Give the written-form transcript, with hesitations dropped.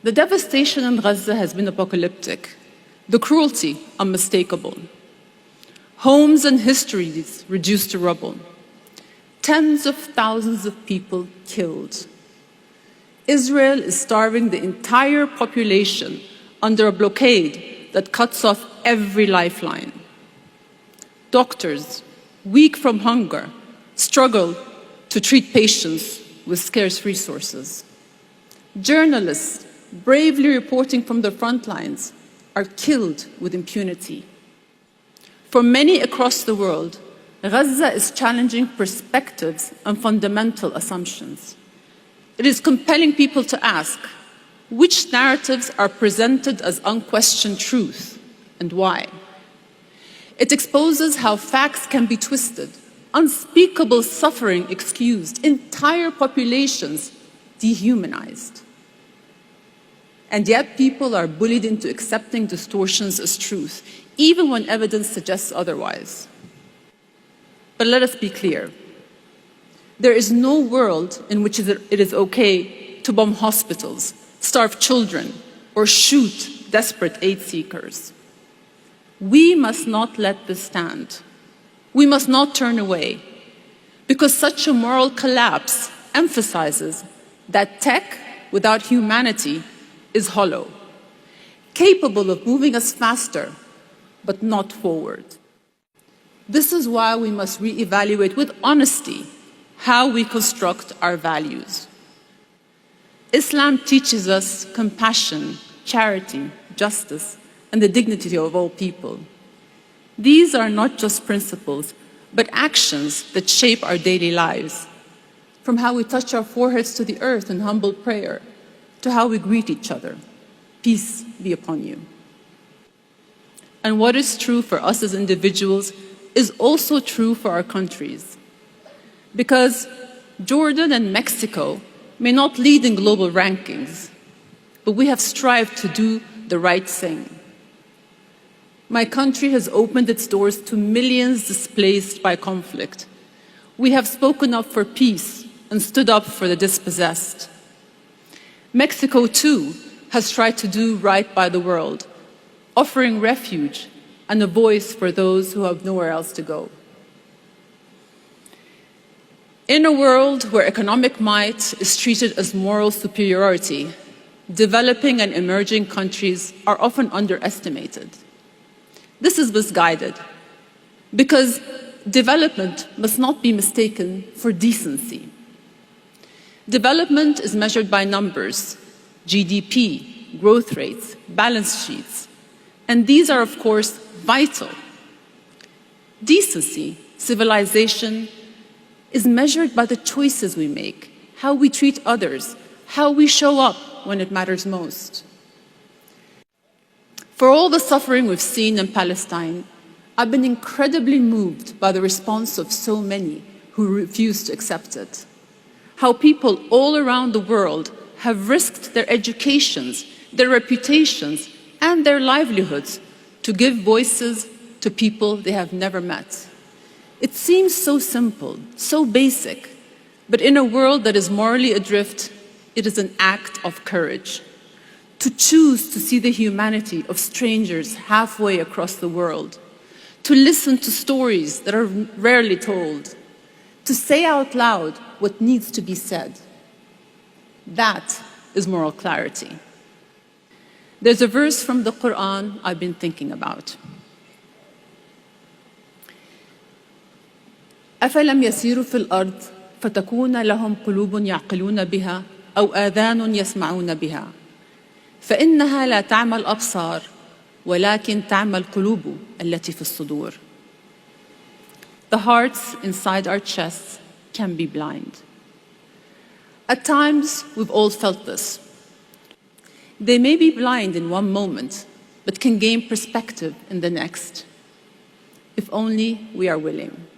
The devastation in Gaza has been apocalyptic, the cruelty unmistakable. Homes and histories reduced to rubble. Tens of thousands of people killed. Israel is starving the entire population under a blockade that cuts off every lifeline. Doctors, weak from hunger, struggle to treat patients with scarce resources. Journalists, bravely reporting from the front lines, are killed with impunity. For many across the world, Gaza is challenging perspectives and fundamental assumptions. It is compelling people to ask, which narratives are presented as unquestioned truth and why? It exposes how facts can be twisted, unspeakable suffering excused, entire populations dehumanized. And yet people are bullied into accepting distortions as truth, even when evidence suggests otherwise. But let us be clear. There is no world in which it is okay to bomb hospitals, starve children, or shoot desperate aid seekers. We must not let this stand. We must not turn away, because such a moral collapse emphasizes that tech without humanity is hollow, capable of moving us faster, but not forward. This is why we must reevaluate with honesty how we construct our values. Islam teaches us compassion, charity, justice, and the dignity of all people. These are not just principles, but actions that shape our daily lives, from how we touch our foreheads to the earth in humble prayer, to how we greet each other. Peace be upon you. And what is true for us as individuals is also true for our countries. Because Jordan and Mexico may not lead in global rankings, but we have strived to do the right thing. My country has opened its doors to millions displaced by conflict. We have spoken up for peace and stood up for the dispossessed. Mexico, too, has tried to do right by the world, offering refuge and a voice for those who have nowhere else to go. In a world where economic might is treated as moral superiority, developing and emerging countries are often underestimated. This is misguided, because development must not be mistaken for decency. Development is measured by numbers, GDP, growth rates, balance sheets, and these are, of course, vital. Decency, civilization, is measured by the choices we make, how we treat others, how we show up when it matters most. For all the suffering we've seen in Palestine, I've been incredibly moved by the response of so many who refuse to accept it. How people all around the world have risked their educations, their reputations, and their livelihoods to give voices to people they have never met. It seems so simple, so basic, but in a world that is morally adrift, it is an act of courage. To choose to see the humanity of strangers halfway across the world, to listen to stories that are rarely told, to say out loud what needs to be said. That is moral clarity. There's a verse from the Qur'an I've been thinking about. أفلم يسيروا في الأرض فتكون لهم قلوب يعقلون بها أو آذان يسمعون بها فإنها لا تعمى الأبصار ولكن تعمى القلوب التي في الصدور. The hearts inside our chests can be blind. At times, we've all felt this. They may be blind in one moment, but can gain perspective in the next, if only we are willing.